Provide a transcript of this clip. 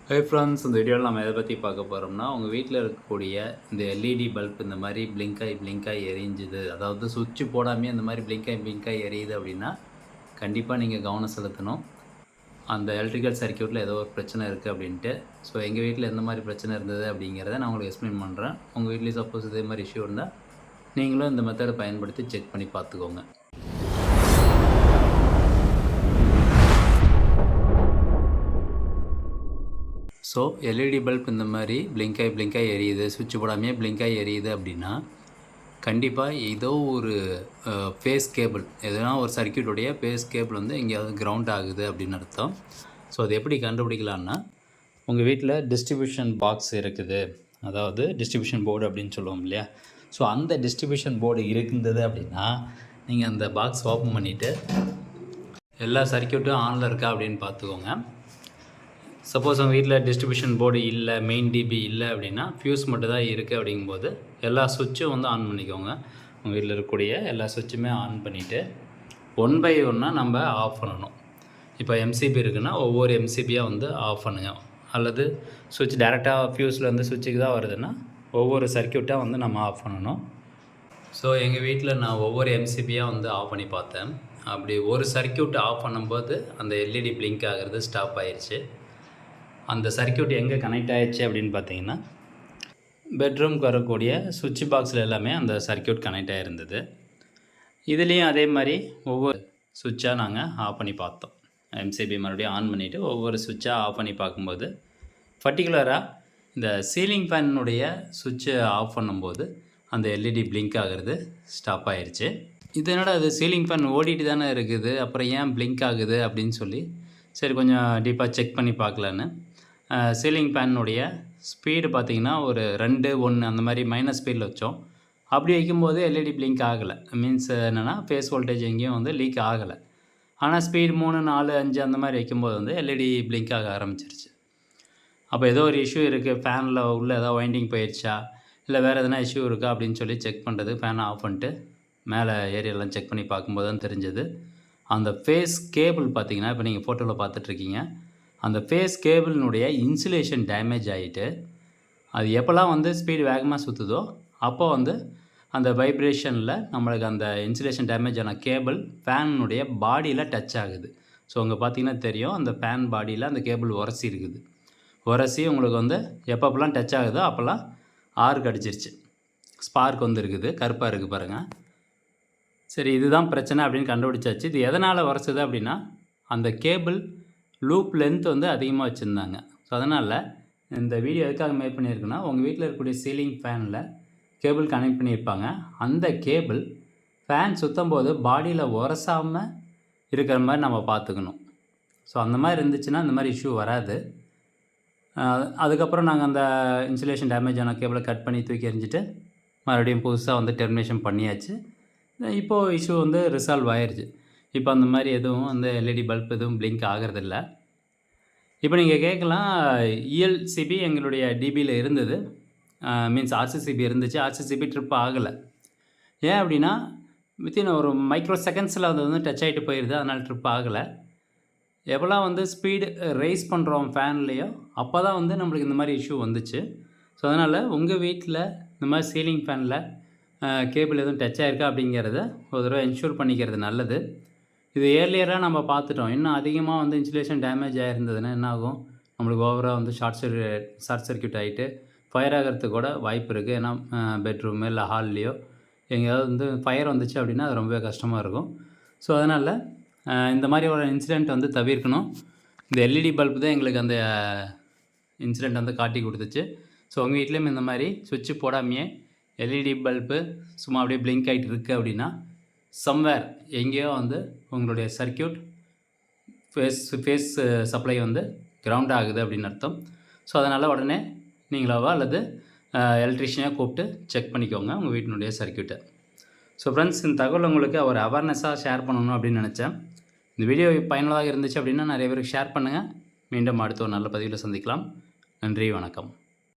Hi friends, இந்த வீடியோவில் நம்ம எதை பற்றி பார்க்க போகிறோம்னா, உங்கள் வீட்டில் இருக்கக்கூடிய இந்த எல்இடி பல்ப் இந்த மாதிரி பிளிங்காய் எரிஞ்சுது, அதாவது சுவிட்ச் போடாமே இந்த மாதிரி பிளிங்காய் எரியுது அப்படின்னா கண்டிப்பாக நீங்கள் கவனம் செலுத்தணும். அந்த எலக்ட்ரிக்கல் சர்க்யூட்டில் ஏதோ ஒரு பிரச்சனை இருக்குது அப்படின்ட்டு. ஸோ எங்கள் வீட்டில் எந்த மாதிரி பிரச்சனை இருந்தது அப்படிங்கிறத நான் உங்களுக்கு எக்ஸ்பிளைன் பண்ணுறேன். உங்கள் வீட்லேயும் சப்போஸ் இதே மாதிரி இஷ்யூ இருந்தால் நீங்களும் இந்த மெத்தடை பயன்படுத்தி செக் பண்ணி பார்த்துக்கோங்க. ஸோ எல்இடி பல்ப் இந்த மாதிரி பிளிங்காய் எரியுது, சுவிட்ச் போடாமையே பிளிங்காய் எரியுது அப்படின்னா கண்டிப்பாக ஏதோ ஒரு ஃபேஸ் கேபிள், எதனா ஒரு சர்க்யூட்டுடைய ஃபேஸ் கேபிள் வந்து எங்கேயாவது கிரவுண்ட் ஆகுது அப்படின்னு அர்த்தம். ஸோ அது எப்படி கண்டுபிடிக்கலான்னா, உங்கள் வீட்டில் டிஸ்ட்ரிபியூஷன் பாக்ஸ் இருக்குது, அதாவது டிஸ்ட்ரிபியூஷன் போர்டு அப்படின்னு சொல்லுவோம் இல்லையா. ஸோ அந்த டிஸ்ட்ரிபியூஷன் போர்டு இருந்தது அப்படின்னா நீங்கள் அந்த பாக்ஸ் ஓப்பன் பண்ணிவிட்டு எல்லா சர்க்யூட்டும் ஆனில் இருக்கா அப்படின்னு பார்த்துக்கோங்க. சப்போஸ் உங்கள் வீட்டில் டிஸ்ட்ரிபியூஷன் போர்டு இல்லை, மெயின் டிபி இல்லை அப்படின்னா ஃபியூஸ் மட்டும் தான் இருக்குது. அப்படிங்கும்போது எல்லா சுவிட்சும் வந்து ஆன் பண்ணிக்கோங்க. உங்கள் வீட்டில் இருக்கக்கூடிய எல்லா சுவிட்சுமே ஆன் பண்ணிவிட்டு 1 by 1 நம்ம ஆஃப் பண்ணணும். இப்போ எம்சிபி இருக்குன்னா ஒவ்வொரு எம்சிபியாக வந்து ஆஃப் பண்ணுங்க. அல்லது சுவிட்ச் டேரெக்டாக ஃபியூஸ்லேருந்து சுவிட்சுக்கு தான் வருதுன்னா ஒவ்வொரு சர்க்யூட்டாக வந்து நம்ம ஆஃப் பண்ணணும். ஸோ எங்கள் வீட்டில் நான் ஒவ்வொரு எம்சிபியாக வந்து ஆஃப் பண்ணி பார்த்தேன். அப்படி ஒரு சர்க்யூட் ஆஃப் பண்ணும்போது அந்த எல்இடி பிளிங்க் ஆகிறது ஸ்டாப் ஆயிடுச்சு. அந்த சர்க்யூட் எங்கே கனெக்ட் ஆகிடுச்சு அப்படின்னு பார்த்தீங்கன்னா, பெட்ரூம்க்கு வரக்கூடிய சுவிட்ச் பாக்ஸில் எல்லாமே அந்த சர்க்யூட் கனெக்ட் ஆகிருந்தது. இதுலேயும் அதே மாதிரி ஒவ்வொரு சுவிட்சாக நாங்கள் ஆஃப் பண்ணி பார்த்தோம். எம்சிபி மறுபடியும் ஆன் பண்ணிவிட்டு ஒவ்வொரு சுவிட்சாக ஆஃப் பண்ணி பார்க்கும்போது பர்டிகுலராக இந்த சீலிங் ஃபேனுடைய சுவிட்சை ஆஃப் பண்ணும்போது அந்த எல்இடி பிளிங்க் ஆகிறது ஸ்டாப் ஆகிருச்சு. இது என்னடா அது, சீலிங் ஃபேன் ஓடிட்டு தானே இருக்குது, அப்புறம் ஏன் பிளிங்க் ஆகுது அப்படின்னு சொல்லி சரி கொஞ்சம் டீப்பாக செக் பண்ணி பார்க்கலான்னு சீலிங் ஃபேனுடைய ஸ்பீடு பார்த்திங்கன்னா ஒரு 2, 1 அந்த மாதிரி மைனஸ் ஸ்பீடில் வச்சோம். அப்படி வைக்கும்போது எல்இடி பிளிங்க் ஆகலை. மீன்ஸ் என்னென்னா ஃபேஸ் வோல்டேஜ் எங்கேயும் வந்து லீக் ஆகலை. ஆனால் ஸ்பீடு 3, 4, 5 அந்த மாதிரி வைக்கும்போது வந்து எல்இடி பிளிங்க் ஆக ஆரம்பிச்சிருச்சு. அப்போ ஏதோ ஒரு இஷ்யூ இருக்குது, ஃபேனில் உள்ள ஏதாவது வைண்டிங் போயிடுச்சா, இல்லை வேறு எதனா இஷ்யூ இருக்கா அப்படின்னு சொல்லி செக் பண்ணுறது. ஃபேனை ஆஃப் பண்ணிட்டு மேலே ஏரியெல்லாம் செக் பண்ணி பார்க்கும்போது தான் தெரிஞ்சது, அந்த ஃபேஸ் கேபிள் பார்த்திங்கன்னா இப்போ நீங்கள் ஃபோட்டோவில் பார்த்துட்ருக்கீங்க, அந்த ஃபேஸ் கேபிளினுடைய இன்சுலேஷன் டேமேஜ் ஆகிட்டு அது எப்போல்லாம் வந்து ஸ்பீடு வேகமாக சுற்றுதோ அப்போ வந்து அந்த வைப்ரேஷனில் நம்மளுக்கு அந்த இன்சுலேஷன் டேமேஜ் ஆன கேபிள் ஃபேனுடைய பாடியில் டச் ஆகுது. ஸோ அங்கே பார்த்திங்கன்னா தெரியும், அந்த ஃபேன் பாடியில் அந்த கேபிள் உரசி இருக்குது. உரசி உங்களுக்கு வந்து எப்பப்பெல்லாம் டச் ஆகுதோ அப்போல்லாம் ஆர்க் அடிச்சிருச்சு, ஸ்பார்க் வந்து இருக்குது, கருப்பாக இருக்குது பாருங்கள். சரி, இதுதான் பிரச்சனை அப்படின்னு கண்டுபிடிச்சாச்சு. இது எதனால் உரசுது அப்படின்னா, அந்த கேபிள் லூப் லென்த் வந்து அதிகமாக வச்சுருந்தாங்க. ஸோ அதனால் இந்த வீடியோ எதுக்காக மேக் பண்ணியிருக்குன்னா, உங்கள் வீட்டில் இருக்கக்கூடிய சீலிங் ஃபேனில் கேபிள் கனெக்ட் பண்ணியிருப்பாங்க. அந்த கேபிள் ஃபேன் சுற்றும் போது பாடியில் உரசாமல் இருக்கிற மாதிரி நம்ம பார்த்துக்கணும். ஸோ அந்த மாதிரி இருந்துச்சுன்னா இந்த மாதிரி இஷ்யூ வராது. அதுக்கப்புறம் நாங்கள் அந்த இன்சுலேஷன் டேமேஜ் ஆன கேபிளை கட் பண்ணி தூக்கி எறிஞ்சிட்டு மறுபடியும் புதுசாக வந்து டெர்மினேஷன் பண்ணியாச்சு. இப்போது இஷ்யூ வந்து ரிசால்வ் ஆயிடுச்சு. இப்போ அந்த மாதிரி எதுவும் அந்த எல்இடி பல்ப் எதுவும் பிளிங்க் ஆகிறதில்ல. இப்போ நீங்கள் கேட்கலாம், இஎல்சிபி எங்களுடைய டிபியில் இருந்தது, மீன்ஸ் ஆர்சிசிபி இருந்துச்சு, ஆர்சிசிபி ட்ரிப் ஆகலை. ஏன் அப்படின்னா வித்தின் ஒரு மைக்ரோ செகண்ட்ஸில் அது வந்து டச் ஆகிட்டு போயிடுது, அதனால் ட்ரிப் ஆகலை. எப்போல்லாம் வந்து ஸ்பீடு ரைஸ் பண்ணுறோம் ஃபேன்லேயோ அப்போ தான் வந்து நம்மளுக்கு இந்த மாதிரி இஷ்யூ வந்துச்சு. ஸோ அதனால் உங்கள் வீட்டில் இந்த மாதிரி சீலிங் ஃபேனில் கேபிள் எதுவும் டச் ஆகிருக்கா அப்படிங்கிறத ஒரு தடவை என்ஷூர் பண்ணிக்கிறது நல்லது. இது ஏர்லியராக நம்ம பார்த்துட்டோம். இன்னும் அதிகமாக வந்து இன்சுலேஷன் டேமேஜ் ஆகிருந்ததுன்னா என்ன ஆகும், நம்மளுக்கு ஓவராக வந்து ஷார்ட் சர்க்யூட் ஆகிட்டு ஃபயர் ஆகிறதுக்கு கூட வாய்ப்பு இருக்குது. ஏன்னா பெட்ரூமு இல்லை ஹால்லையோ எங்கேயாவது வந்து ஃபயர் வந்துச்சு அப்படின்னா அது ரொம்பவே கஷ்டமாக இருக்கும். ஸோ அதனால் இந்த மாதிரி ஒரு இன்சிடெண்ட் வந்து தவிர்க்கணும். இந்த எல்இடி பல்ப் தான் எங்களுக்கு அந்த இன்சிடெண்ட் வந்து காட்டி கொடுத்துச்சு. ஸோ உங்கள் வீட்லேயும் இந்த மாதிரி சுவிட்ச் போடாமையே எல்இடி பல்பு சும்மா அப்படியே பிளிங்க் ஆகிட்டு இருக்குது அப்படின்னா சம்வேர் எங்கேயோ வந்து உங்களுடைய சர்க்யூட் ஃபேஸ் சப்ளை வந்து கிரவுண்ட் ஆகுது அப்படின்னு அர்த்தம். ஸோ அதனால் உடனே நீங்களாவோ அல்லது எலக்ட்ரிஷியனாக கூப்பிட்டு செக் பண்ணிக்கோங்க உங்கள் வீட்டினுடைய சர்க்யூட்டை. ஸோ ஃப்ரெண்ட்ஸ், இந்த தகவல் உங்களுக்கு ஒரு அவேர்னஸாக ஷேர் பண்ணணும் அப்படின்னு நினச்சேன். இந்த வீடியோ பயனுள்ளதாக இருந்துச்சு அப்படின்னா நிறைய பேருக்கு ஷேர் பண்ணுங்கள். மீண்டும் அடுத்த ஒரு நல்ல பதிவில் சந்திக்கலாம். நன்றி, வணக்கம்.